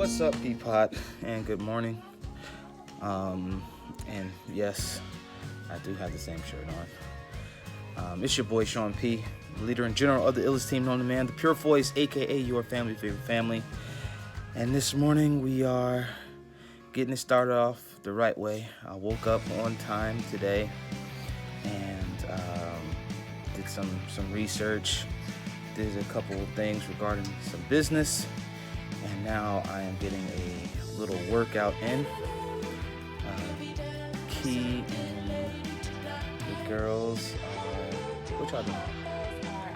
What's up, Peapod, and good morning. And yes, I do have the same shirt on. It's your boy Sean P, the leader and general of the illest team known to man, the Purefoys, aka your family favorite family. And this morning we are getting it started off the right way. I woke up on time today and did some research, did a couple of things regarding some business, and now I am getting a little workout in. Key and the girls are, what y'all doing?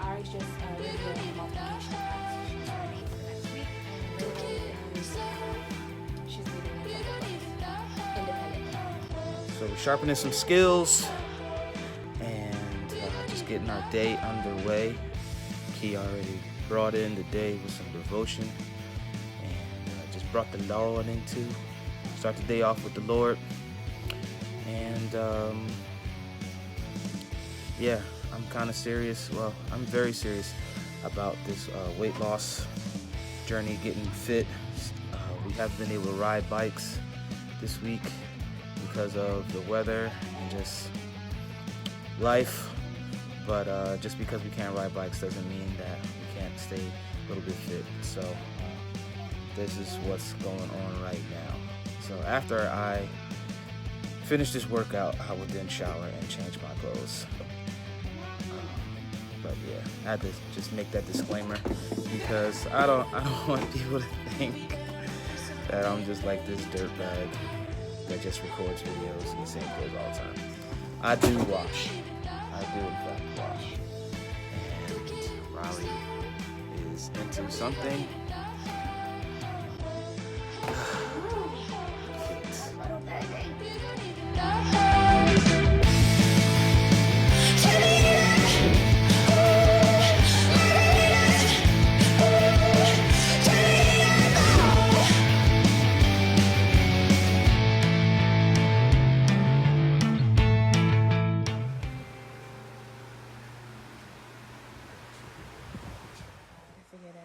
Ari's just reviewing multiplication class. She's ready for next week. And she's leading independently. So we're sharpening some skills and just getting our day underway. Key already brought in the day with some devotion and just brought the Lord into. Start the day off with the Lord. And yeah, I'm kind of serious. Well, I'm very serious about this weight loss journey, getting fit. We haven't been able to ride bikes this week because of the weather and just life. But just because we can't ride bikes doesn't mean that we can't stay a little bit fit. So this is what's going on right now. So after I finish this workout, I will then shower and change my clothes. But yeah, I had to just make that disclaimer because I don't want people to think that I'm just like this dirtbag that just records videos in the same clothes all the time. I do wash. I do in fact wash. And Riley is into something.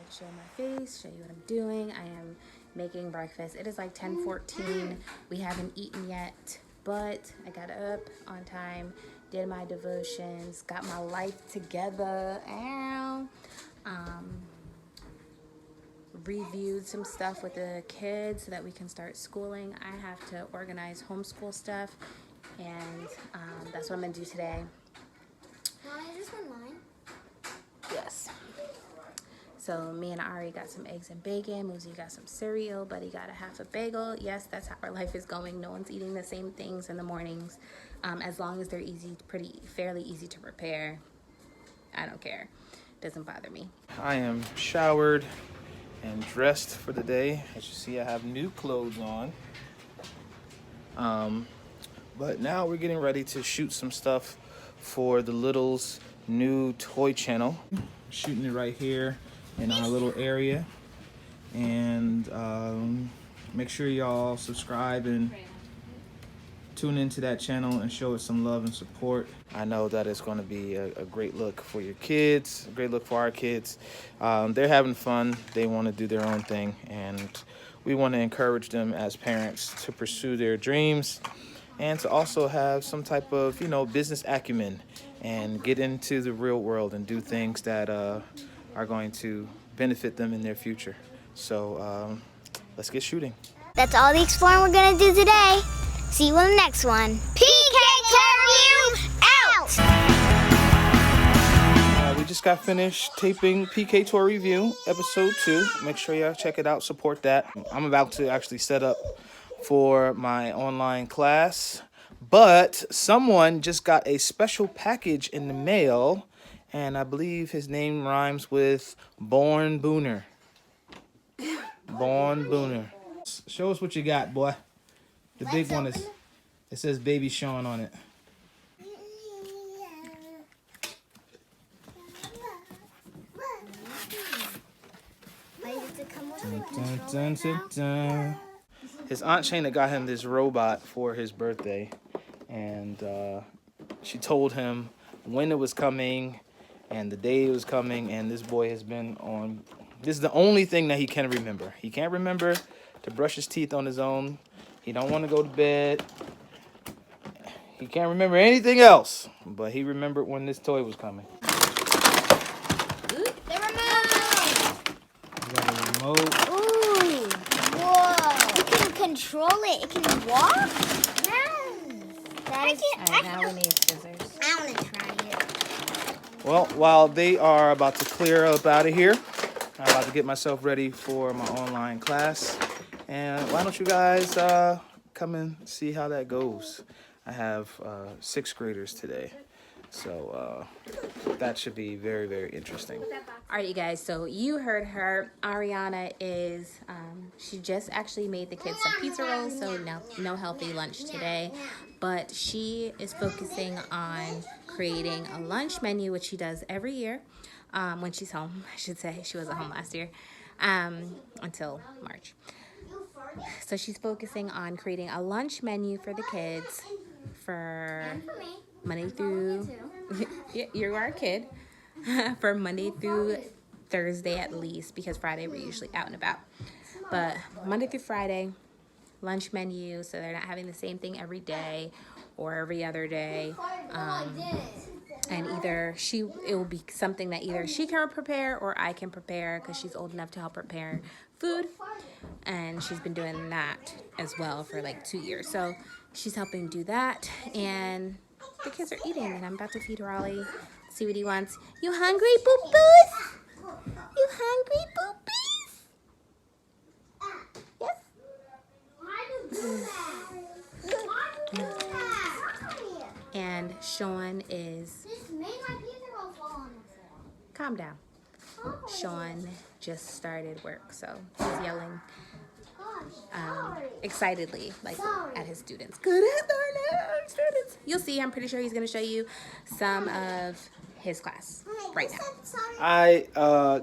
Show my face, show you what I'm doing. I am making breakfast. It is like 10:14. We haven't eaten yet, but I got up on time, did my devotions, got my life together, and reviewed some stuff with the kids so that we can start schooling. I have to organize homeschool stuff, and that's what I'm gonna do today. Mom, is this one mine? Yes. So me and Ari got some eggs and bacon. Muzi got some cereal. Buddy got a half a bagel. Yes, that's how our life is going. No one's eating the same things in the mornings. As long as they're fairly easy to prepare, I don't care. Doesn't bother me. I am showered and dressed for the day. As you see, I have new clothes on. But now we're getting ready to shoot some stuff for the Little's new toy channel. Shooting it right here in our little area. And make sure y'all subscribe and tune into that channel and show it some love and support. I know that it's going to be a great look for your kids, a great look for our kids. They're having fun. They want to do their own thing, and we want to encourage them as parents to pursue their dreams and to also have some type of, business acumen and get into the real world and do things that are going to benefit them in their future. So let's get shooting. That's all the exploring we're gonna do today. See you in the next one. PK Review out! We just got finished taping PK Tour Review, episode 2. Make sure y'all check it out, support that. I'm about to actually set up for my online class, but someone just got a special package in the mail, and I believe his name rhymes with Born Booner. Born Booner. Show us what you got, boy. The big one is, it says Baby Sean on it. Dun, dun, dun, dun. His Aunt Shayna got him this robot for his birthday, and she told him when it was coming and the day it was coming, and this boy has been on. This is the only thing that he can remember. He can't remember to brush his teeth on his own. He don't want to go to bed. He can't remember anything else, but he remembered when this toy was coming. The remote. We got a remote. Ooh. Whoa. You can control it. It can walk? Yes. Alright, now we need scissors. I want to try it. Well, while they are about to clear up out of here, I'm about to get myself ready for my online class. And why don't you guys come and see how that goes? I have 6th graders today, so that should be very, very interesting. All right, you guys, so you heard her. Ariana is, she just actually made the kids some pizza rolls, so no healthy lunch today. But she is focusing on creating a lunch menu, which she does every year when she's home, I should say. She wasn't home last year until March. So she's focusing on creating a lunch menu for the kids for Monday through, you are a kid, for Monday through Thursday at least, because Friday we're usually out and about. But Monday through Friday, lunch menu, so they're not having the same thing every day or every other day. And either it will be something that either she can prepare or I can prepare, because she's old enough to help prepare food. And she's been doing that as well for like 2 years. So she's helping do that, and the kids are eating, and I'm about to feed Raleigh, see what he wants. You hungry, boo-boos? You hungry, boo-bees? Yes? And Sean is... Calm down. Sean just started work, so he's yelling excitedly, like at his students. Good afternoon, students. You'll see. I'm pretty sure he's going to show you some of his class right now. I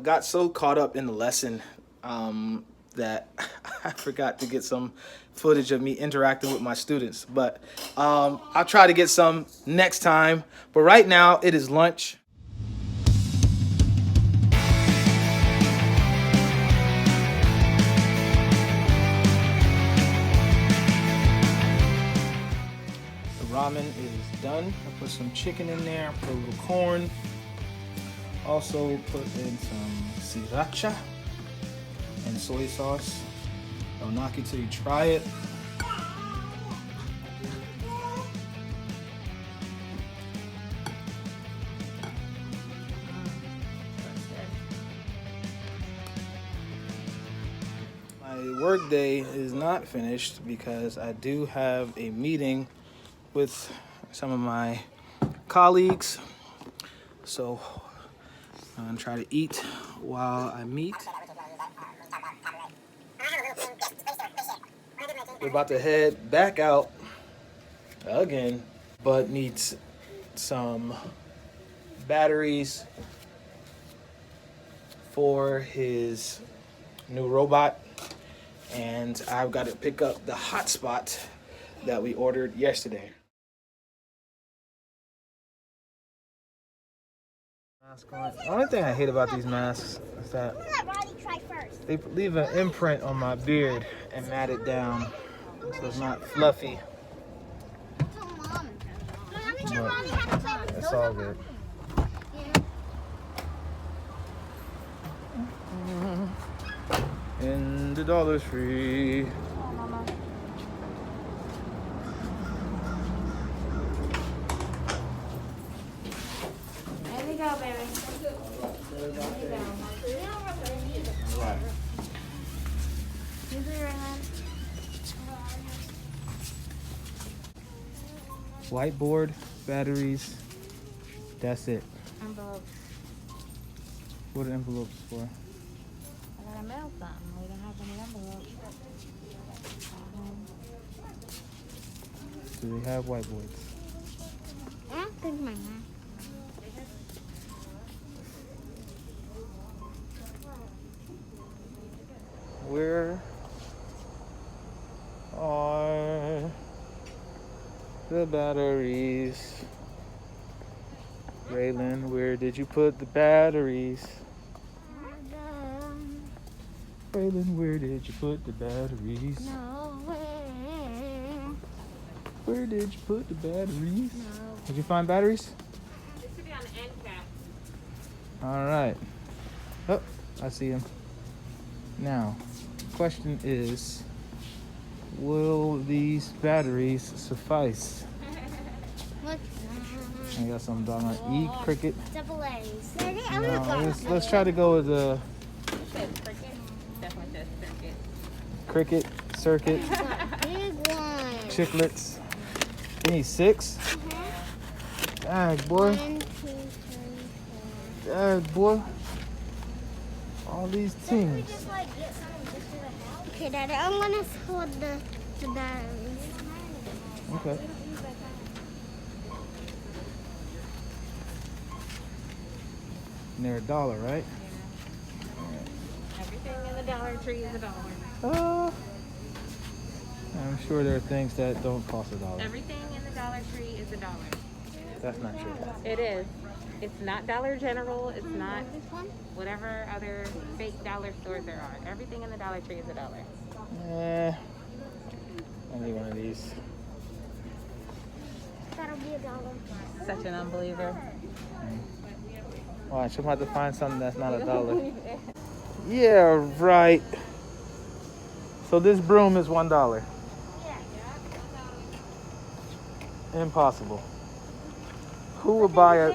got so caught up in the lesson that I forgot to get some footage of me interacting with my students. But I'll try to get some next time. But right now, it is lunch. Ramen is done. I put some chicken in there, put a little corn. Also put in some sriracha and soy sauce. Don't knock it till you try it. My work day is not finished because I do have a meeting with some of my colleagues, so I'm gonna try to eat while I meet. We're about to head back out again, but needs some batteries for his new robot, and I've got to pick up the hotspot that we ordered yesterday. The only thing I hate about these masks is that they leave an imprint on my beard and mat it down so it's not fluffy. But it's all good. And the Dollar Tree. Whiteboard, batteries, that's it. Envelopes. What are envelopes for? I gotta mail something. We don't have any envelopes. Do they have whiteboards? I don't think my mom. Where are the batteries? Raylan, where did you put the batteries? Braylon, where did you put the batteries? Where did you put the batteries? Did you find batteries? It should be on the end cap. All right. Oh, I see him. Now, question is, will these batteries suffice? Look. I got some down on E cricket. Double A's. No, let's try to go with the It says cricket. Definitely says cricket cricket. circuit Big one. chiclets. You need 6? Dang, boy. 1, 2, 3, 4. Dang, boy. All these things. Just like get some just to the house. Okay, Daddy, I'm gonna hold the batteries. Okay. And they're $1, right? Everything in the Dollar Tree is $1. I'm sure there are things that don't cost $1. Everything in the Dollar Tree is $1. That's not true. It is. It's not Dollar General. It's not whatever other fake dollar stores there are. Everything in the Dollar Tree is $1. I need one of these. That'll be $1. Such an unbeliever. Watch, I'm about to find something that's not $1. Yeah, right. So this broom is $1. Impossible. Who would buy a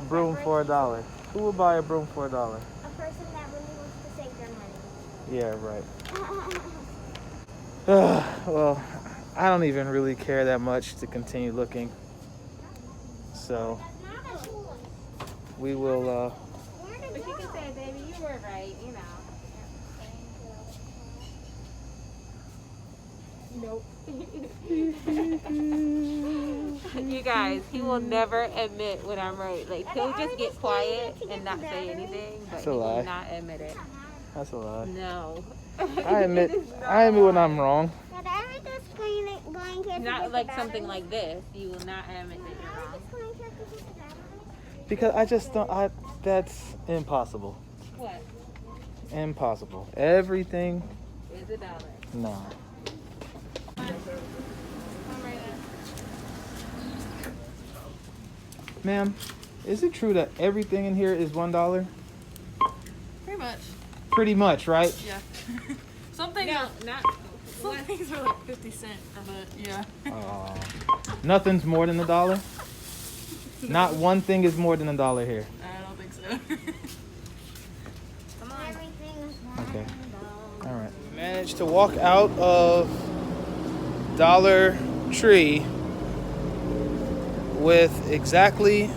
broom for $1? Who would buy a broom for $1? A person that really wants to save their money. Yeah, right. Well, I don't even really care that much to continue looking. So we will But you can say, baby, you were right, you know. Nope. You guys, he will never admit when I'm right. Like, he'll just get quiet and not say anything, but That's he a lie. will not admit it. that's a lie. No. I admit when I'm wrong. But everything's going to Not like something like this. You will not admit that you're wrong. Because I just don't that's impossible. What? Impossible. Everything Is $1. no. Ma'am, is it true that everything in here is $1? Pretty much. Pretty much, right? Yeah. Some things No, are not. some things are like 50 cents, but yeah. Nothing's more than $1? Not one thing is more than $1 here. I don't think so. Come on. Okay. All right. Managed to walk out of Dollar Tree with exactly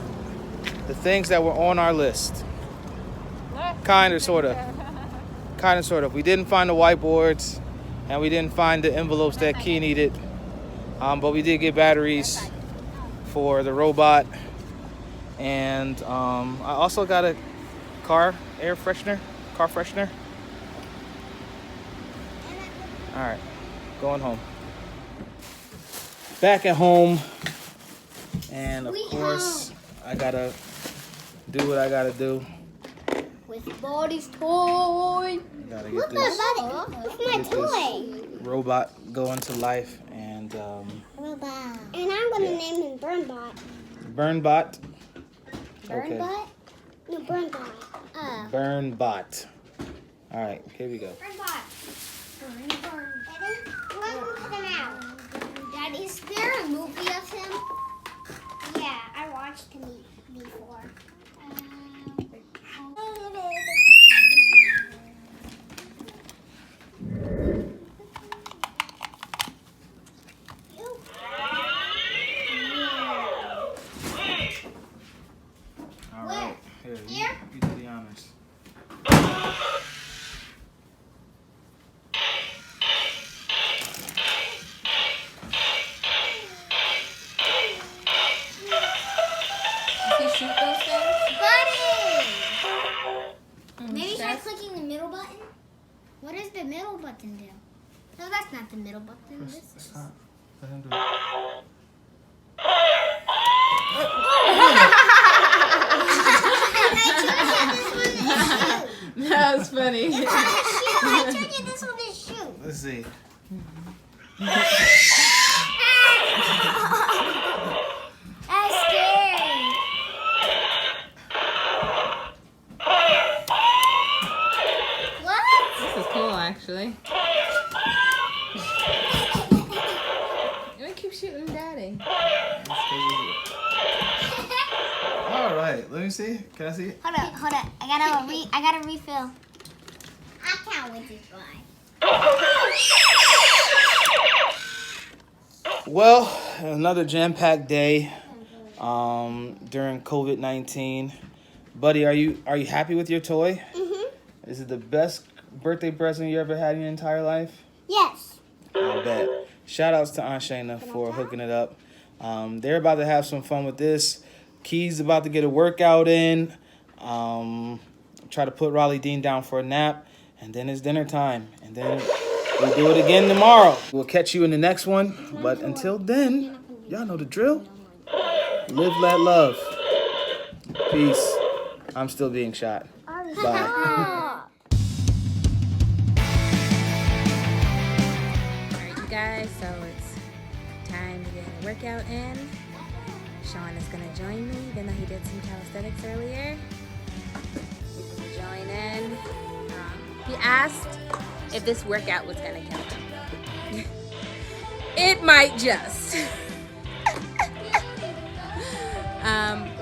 the things that were on our list. Kind of, sort of. Kind of, sort of. We didn't find the whiteboards, and we didn't find the envelopes that Key needed. But we did get batteries for the robot. And I also got a car freshener. All right, going home. Back at home. And of course, I gotta do what I gotta do. With Buddy's toy. Gotta get this my toy. robot going to life. And Robot. And I'm going to name him Burnbot. Burnbot. Okay. Burnbot? No, Burnbot. Burnbot. All right, here we go. Burnbot. Burn. Daddy, I'm going to put him out. Daddy, is there a movie of him? Yeah, I watched him before. All right, here. You do the honors. You shoot those things? Buddy! Maybe try clicking the middle button. What does the middle button do? No, that's not the middle button. This is. Let him do it. I chose this one to shoot. That was funny. It's on his shoe. I told you this was his shoe. Let's see. That's scary. What? This is cool, actually. Let me keep shooting Daddy. All right, let me see. Can I see it? Hold up. I gotta refill. I can't wait to try. Well, another jam-packed day during COVID-19. Buddy, are you happy with your toy? Mm-hmm. Is it the best birthday present you ever had in your entire life? Yes. I bet. Shout outs to Aunt Shayna for hooking it up. They're about to have some fun with this. Key's about to get a workout in. Try to put Raleigh Dean down for a nap. And then it's dinner time. And then we'll do it again tomorrow. We'll catch you in the next one. But until then, y'all know the drill. Live, let love. Peace. I'm still being shot. Bye. Alright, you guys, so it's time to get a workout in. Sean is gonna join me, even though he did some calisthenics earlier. He's gonna join in. He asked if this workout was gonna kill him. It might just.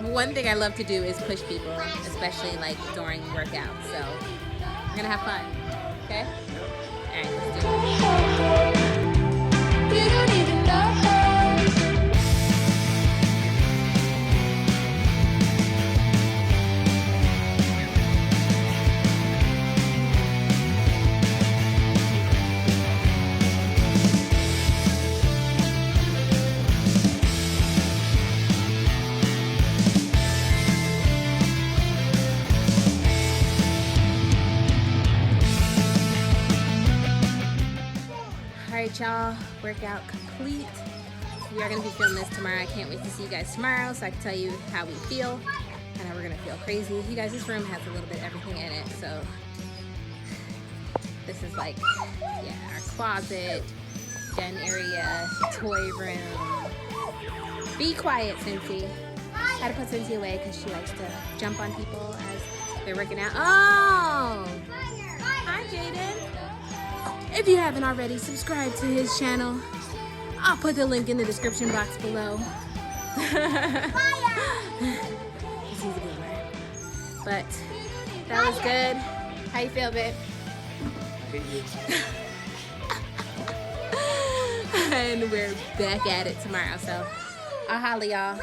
One thing I love to do is push people, especially like during workouts. So we're gonna have fun. Okay? Alright, let's do it. You don't even know. Alright, y'all, workout complete. We are going to be filming this tomorrow. I can't wait to see you guys tomorrow so I can tell you how we feel and how we're going to feel crazy. You guys, this room has a little bit of everything in it. So this is like, yeah, our closet, den area, toy room. Be quiet, Cincy. I had to put Cincy away because she likes to jump on people as they're working out. Oh! Hi, Jaden. If you haven't already, subscribe to his channel. I'll put the link in the description box below. He's a gamer. But that was good. How you feel, babe? I hate you. And we're back at it tomorrow. So I'll holla y'all.